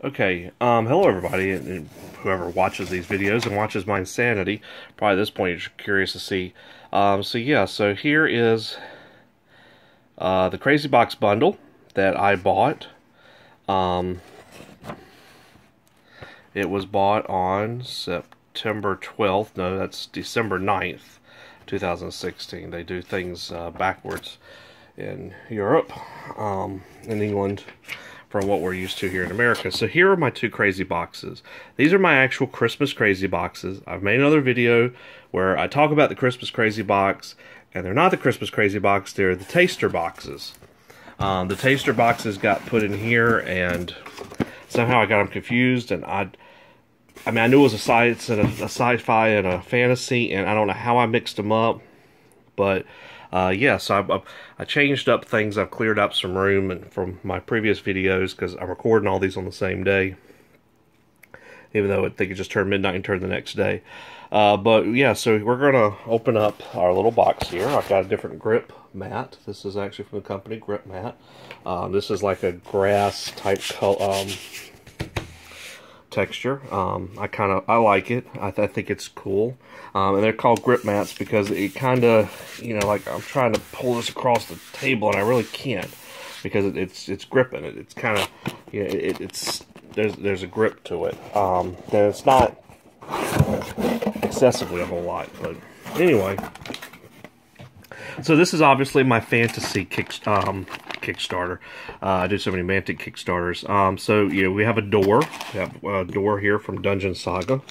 Okay, hello everybody, and whoever watches these videos and watches my insanity. Probably at this point you're curious to see. So here is the Crazy Box bundle that I bought. Um, it was bought on September 12th. No, that's December 9th, 2016. They do things backwards in Europe, in England, from what we're used to here in America. So here are my two crazy boxes. These are my actual Christmas crazy boxes. I've made another video where I talk about the Christmas crazy box, and they're not the Christmas crazy box, they're the taster boxes. The taster boxes got put in here, and somehow I got them confused, and I knew it was a sci-fi and a fantasy, and I don't know how I mixed them up, but so I changed up things. I've cleared up some room and from my previous videos because I'm recording all these on the same day, even though I think it just turned midnight and turned the next day. So we're gonna open up our little box here. I've got a different grip mat. This is actually from the company, Grip Mat. This is like a grass type texture. I like it. I think it's cool. And they're called grip mats because it kind of, like I'm trying to pull this across the table and I really can't because it's gripping it. It's kind of, there's a grip to it. And it's not excessively a whole lot, but anyway. So this is obviously my fantasy Kickstarter. I do so many Mantic Kickstarters. We have a door. We have a door here from Dungeon Saga.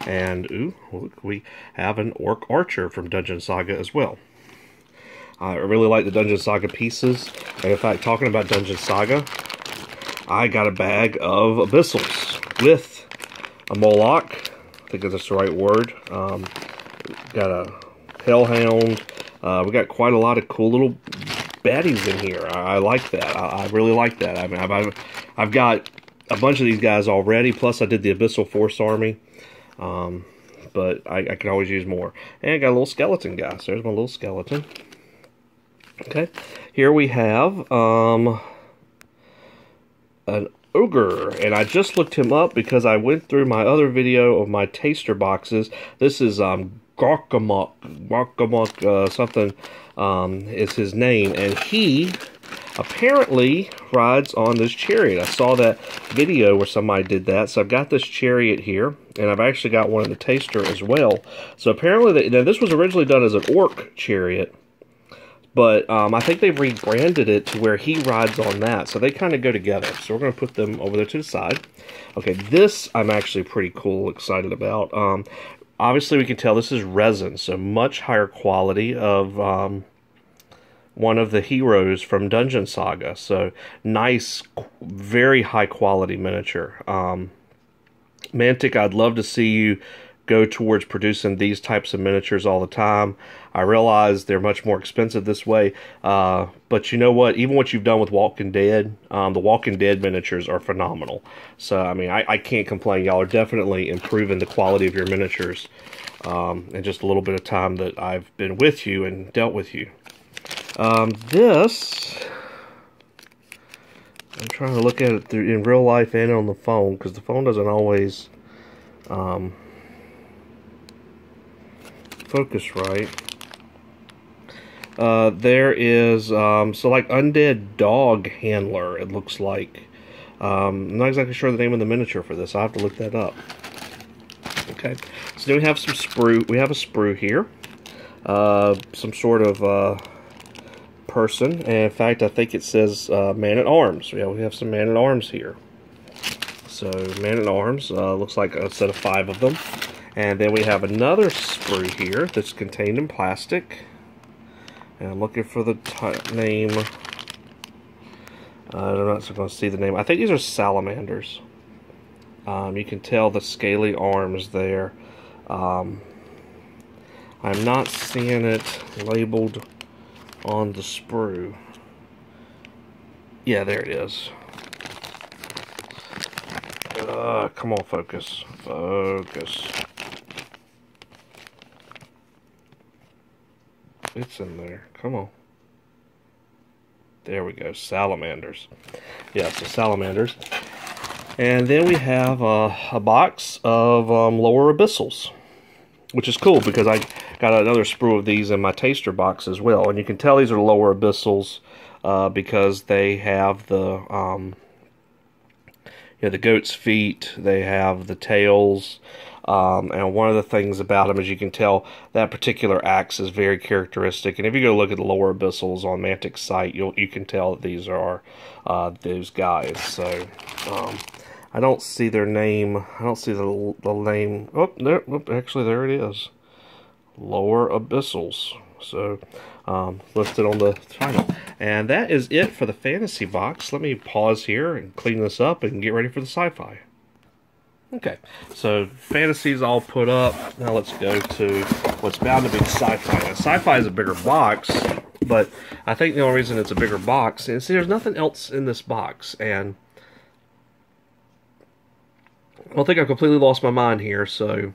And, ooh, look, we have an Orc Archer from Dungeon Saga as well. I really like the Dungeon Saga pieces. And in fact, talking about Dungeon Saga, I got a bag of Abyssals with a Moloch. I think that's the right word. Got a Hellhound. We got quite a lot of cool little baddies in here. I like that. I really like that. I mean, I've got a bunch of these guys already. Plus, I did the Abyssal Force Army. But I can always use more. And I got a little skeleton guy. So there's my little skeleton. Okay. Here we have an ogre. And I just looked him up because I went through my other video of my taster boxes. This is Gorkamuk something is his name, and he apparently rides on this chariot. I saw that video where somebody did that, so I've got this chariot here, and I've actually got one in the taster as well. So apparently, now this was originally done as an orc chariot, but I think they've rebranded it to where he rides on that, so they kind of go together. So we're going to put them over there to the side. Okay, this I'm actually pretty excited about. Obviously, we can tell this is resin, so much higher quality of one of the heroes from Dungeon Saga. So nice, very high quality miniature. Mantic, I'd love to see you go towards producing these types of miniatures all the time. I realize they're much more expensive this way, but you know what? Even what you've done with Walking Dead, the Walking Dead miniatures are phenomenal. So, I mean, I can't complain. Y'all are definitely improving the quality of your miniatures in just a little bit of time that I've been with you and dealt with you. This, I'm trying to look at it in real life and on the phone, because the phone doesn't always focus right. There is, like Undead Dog Handler, it looks like. I'm not exactly sure the name of the miniature for this. I'll have to look that up. Okay, so then we have some sprue. We have a sprue here. Some sort of person. And in fact, I think it says Man-at-Arms. Yeah, we have some Man-at-Arms here. So, Man-at-Arms, looks like a set of 5 of them. And then we have another sprue here that's contained in plastic. And I'm looking for the name. I'm not going to see the name. I think these are salamanders. You can tell the scaly arms there. I'm not seeing it labeled on the sprue. Yeah, there it is. Come on, focus. Focus. It's in there. Come on. There we go. Salamanders. Yeah, so salamanders. And then we have a box of lower abyssals, which is cool because I got another sprue of these in my taster box as well. And you can tell these are lower abyssals because they have the the goat's feet, they have the tails, and one of the things about them is you can tell that particular axe is very characteristic. And if you go look at the lower abyssals on Mantic's site, you can tell that these are those guys. So I don't see their name. I don't see the name. Oh, there. Actually, there it is. Lower abyssals. So listed on the title. And that is it for the fantasy box. Let me pause here and clean this up and get ready for the sci-fi. Okay, so fantasy's all put up. Now let's go to what's bound to be sci-fi. Now, sci-fi is a bigger box, but I think the only reason it's a bigger box is there's nothing else in this box, and I don't think I've completely lost my mind here, so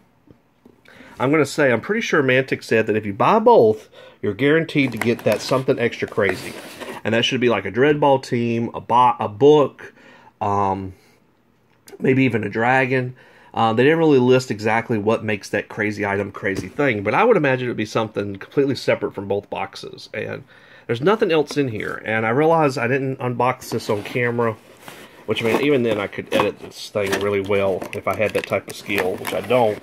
I'm going to say I'm pretty sure Mantic said that if you buy both, you're guaranteed to get that something extra crazy. And that should be like a Dreadball team, a book, maybe even a dragon. They didn't really list exactly what makes that crazy item crazy thing, but I would imagine it would be something completely separate from both boxes. And there's nothing else in here. And I realized I didn't unbox this on camera, which, I mean, even then I could edit this thing really well if I had that type of skill, which I don't.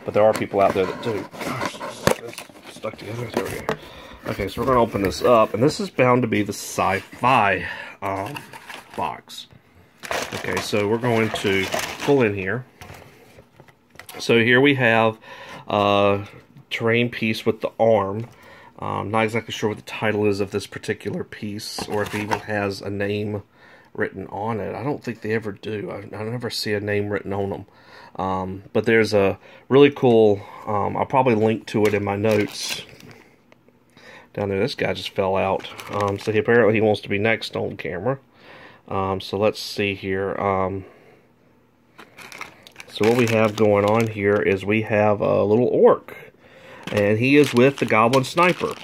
But there are people out there that do. Gosh, it's stuck together. There we go. Okay, so we're going to open this up, and this is bound to be the sci-fi box. Okay, so we're going to pull in here. So here we have a terrain piece with the arm. Not exactly sure what the title is of this particular piece, or if it even has a name written on it. I don't think they ever do. I never see a name written on them. But there's a really cool, I'll probably link to it in my notes. Down there, this guy just fell out. So apparently he wants to be next on camera. So let's see here. So what we have going on here is we have a little orc. And he is with the goblin sniper.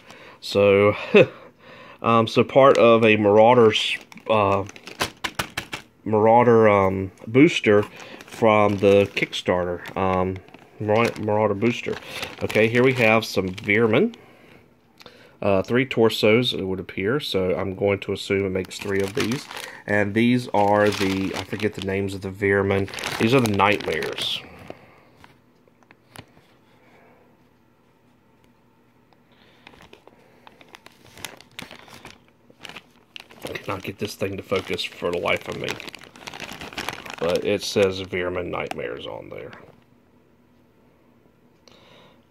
So, so part of a marauder booster from the Kickstarter. Marauder booster. Okay, here we have some Veermen. 3 torsos, it would appear, so I'm going to assume it makes 3 of these. And these are the, I forget the names of the Veermen. These are the Nightmares. I cannot get this thing to focus for the life of me. But it says Veermen Nightmares on there.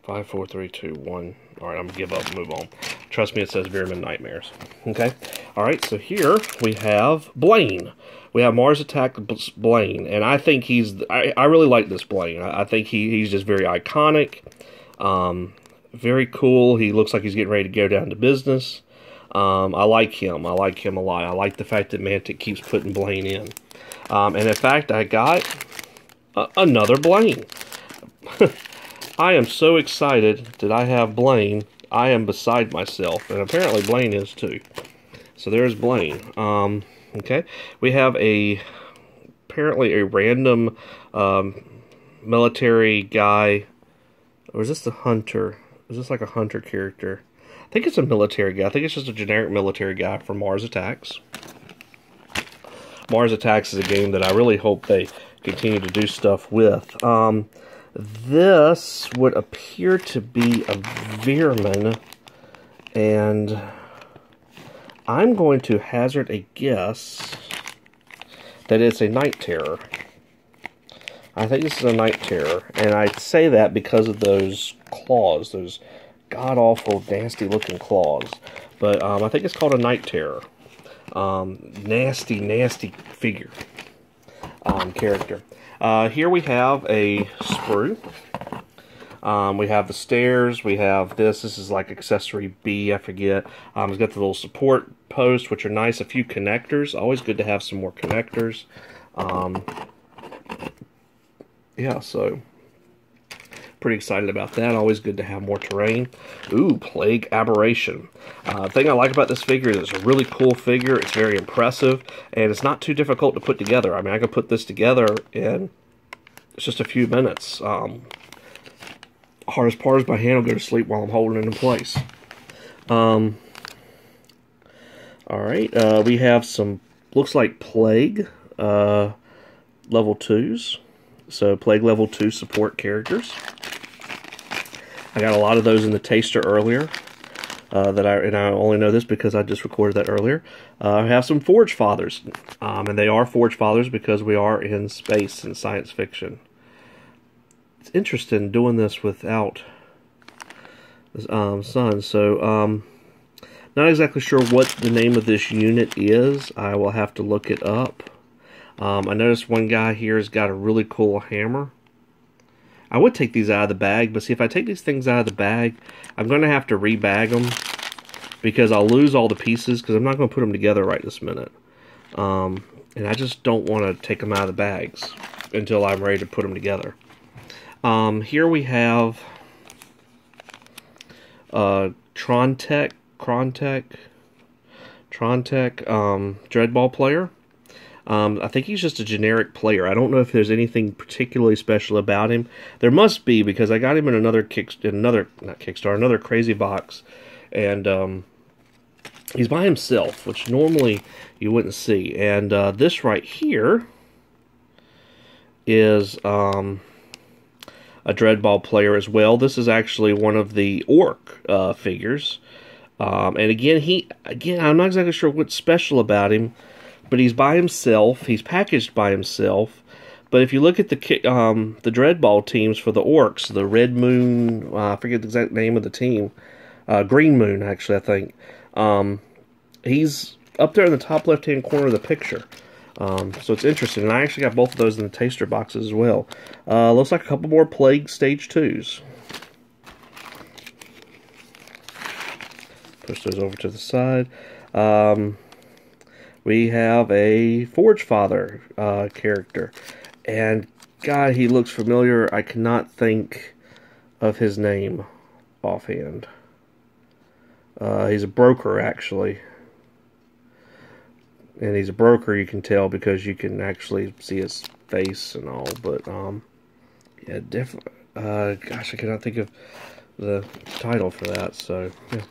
5, 4, 3, 2, 1. Alright, I'm going to give up and move on. Trust me, it says Veermen Nightmares. Okay? Alright, so here we have Blaine. We have Mars Attack Blaine. And I think he's... I really like this Blaine. I think he's just very iconic. Very cool. He looks like he's getting ready to go down to business. I like him. I like him a lot. I like the fact that Mantic keeps putting Blaine in. And in fact, I got another Blaine. I am so excited that I have Blaine. I am beside myself, and apparently Blaine is too. So there's Blaine. Okay, we have apparently a random military guy, or is this the hunter? Is this like a hunter character? I think it's a military guy. I think it's just a generic military guy from Mars Attacks. Mars Attacks is a game that I really hope they continue to do stuff with. This would appear to be a Veerman, and I'm going to hazard a guess that it's a Night Terror. I think this is a Night Terror, and I say that because of those claws, those god-awful, nasty-looking claws. But I think it's called a Night Terror. Nasty, nasty figure. Character. Here we have a sprue. We have the stairs. We have this. This is like accessory B, I forget. It's got the little support posts, which are nice. A few connectors. Always good to have some more connectors. Yeah, so pretty excited about that. Always good to have more terrain. Ooh, Plague Aberration. The thing I like about this figure is it's a really cool figure. It's very impressive, and it's not too difficult to put together. I mean, I could put this together in just a few minutes. Hardest part is my hand will go to sleep while I'm holding it in place. Alright, we have some, looks like Plague level 2s. So Plague level 2 support characters. I got a lot of those in the taster earlier. And I only know this because I just recorded that earlier. I have some Forge Fathers. And they are Forge Fathers because we are in space and science fiction. It's interesting doing this without sun. So, not exactly sure what the name of this unit is. I will have to look it up. I noticed one guy here has got a really cool hammer. I would take these out of the bag, but see, if I take these things out of the bag, I'm going to have to rebag them because I'll lose all the pieces because I'm not going to put them together right this minute. And I just don't want to take them out of the bags until I'm ready to put them together. Here we have Trontech Dreadball player. I think he's just a generic player. I don't know if there's anything particularly special about him. There must be, because I got him in another another crazy box, and he's by himself, which normally you wouldn't see. And this right here is a Dreadball player as well. This is actually one of the Orc figures. And again, I'm not exactly sure what's special about him, but he's by himself. He's packaged by himself. But if you look at the Dreadball teams for the Orcs, the Red Moon, I forget the exact name of the team, Green Moon, actually, I think. He's up there in the top left-hand corner of the picture. So it's interesting. And I actually got both of those in the taster boxes as well. Looks like a couple more Plague Stage 2s. Push those over to the side. We have a Forge Father character. And, God, he looks familiar. I cannot think of his name offhand. He's a broker, actually. And he's a broker, you can tell, because you can actually see his face and all. But, yeah, definitely. Gosh, I cannot think of the title for that. So, yeah.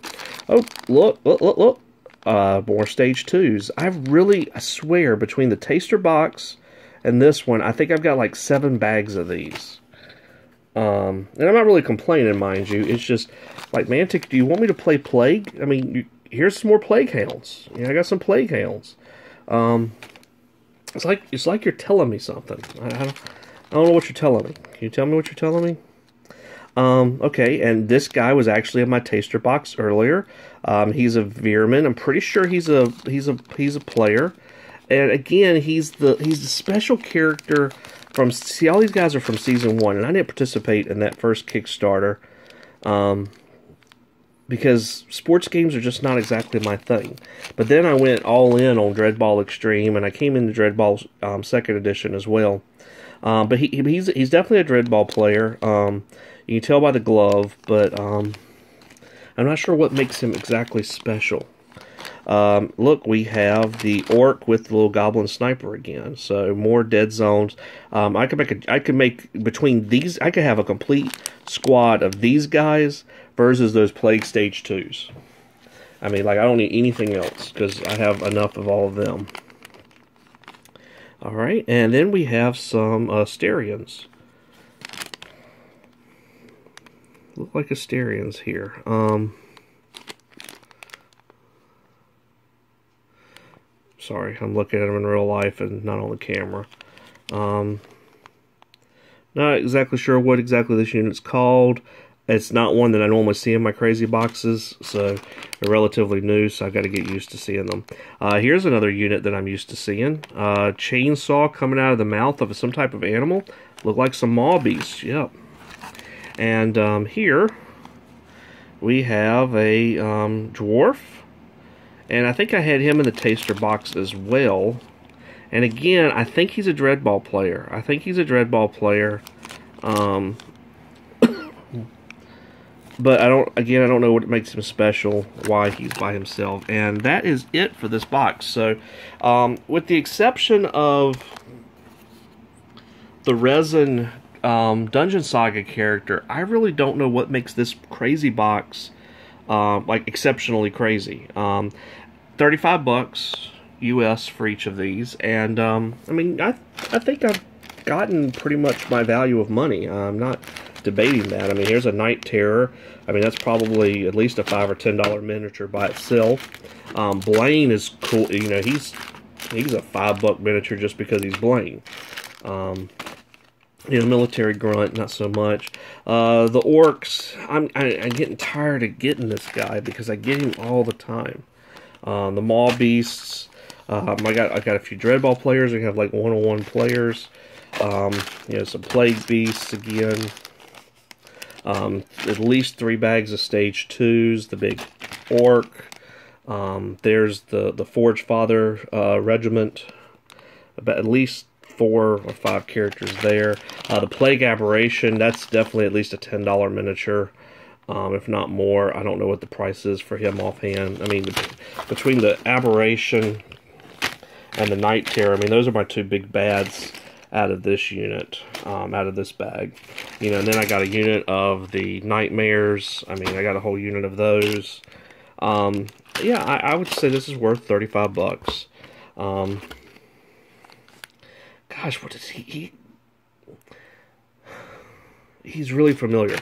Oh, look. More Stage 2s. I swear, between the taster box and this one, I think I've got like 7 bags of these. And I'm not really complaining, mind you. It's just, like, Mantic, do you want me to play Plague? I mean, here's some more Plague Hounds. Yeah, I got some Plague Hounds. It's like you're telling me something. I don't know what you're telling me. Can you tell me what you're telling me? Okay, and this guy was actually in my taster box earlier. He's a Veerman. I'm pretty sure he's a player. And again, he's the special character from, see, all these guys are from Season 1, and I didn't participate in that first Kickstarter, because sports games are just not exactly my thing. But then I went all in on Dreadball Extreme, and I came into Dreadball 2nd Edition as well. But he's definitely a Dreadball player. You can tell by the glove, but I'm not sure what makes him exactly special. Look, we have the Orc with the little Goblin Sniper again. So more dead zones. I could make between these. I could have a complete squad of these guys versus those Plague Stage 2s. I mean, like, I don't need anything else because I have enough of all of them. All right, and then we have some Asterians. Look like Asterians here. Sorry, I'm looking at them in real life and not on the camera. Not exactly sure what exactly this unit's called. It's not one that I normally see in my crazy boxes, so they're relatively new, so I got to get used to seeing them. Here's another unit that I'm used to seeing. Chainsaw coming out of the mouth of some type of animal. Look like some maw beasts, yep. And here we have a dwarf. And I think I had him in the taster box as well. And again, I think he's a Dreadball player. But I don't know what makes him special, why he's by himself. And that is it for this box. So, with the exception of the resin Dungeon Saga character, I really don't know what makes this crazy box like exceptionally crazy. 35 bucks US for each of these, and I mean, I think I've gotten pretty much my value of money. I'm not debating that. I mean, here's a Night Terror. I mean, that's probably at least a $5 or $10 miniature by itself. Blaine is cool. You know, he's a $5 miniature just because he's Blaine. You know, Military Grunt, not so much. The Orcs, I'm getting tired of getting this guy because I get him all the time. The Maw Beasts, I got a few Dreadball players. We have like 1-on-1 players. You know, some Plague Beasts again. At least 3 bags of Stage 2s. The big Orc. There's the Forge Father Regiment. About at least 4 or 5 characters there. The Plague Aberration, that's definitely at least a $10 miniature, if not more. I don't know what the price is for him offhand. I mean, between the Aberration and the Night Terror, I mean, those are my 2 big bads out of this unit, out of this bag. You know, and then I got a unit of the Nightmares. I mean, I got a whole unit of those. Yeah, I would say this is worth 35 bucks. Gosh, what is he? He's really familiar.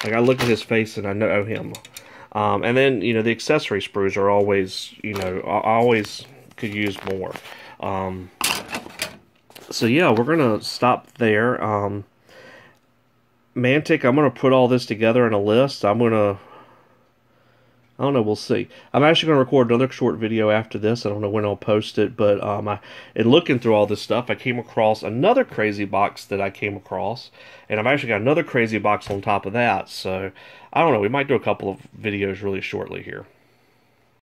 Like, I look at his face and I know him. And then, you know, the accessory sprues are always, you know, I always could use more. So yeah, we're gonna stop there. Mantic, I'm gonna put all this together in a list. I don't know, we'll see. I'm actually going to record another short video after this. I don't know when I'll post it, but in looking through all this stuff, I came across another crazy box that I came across, and I've actually got another crazy box on top of that, so I don't know, we might do a couple of videos really shortly here.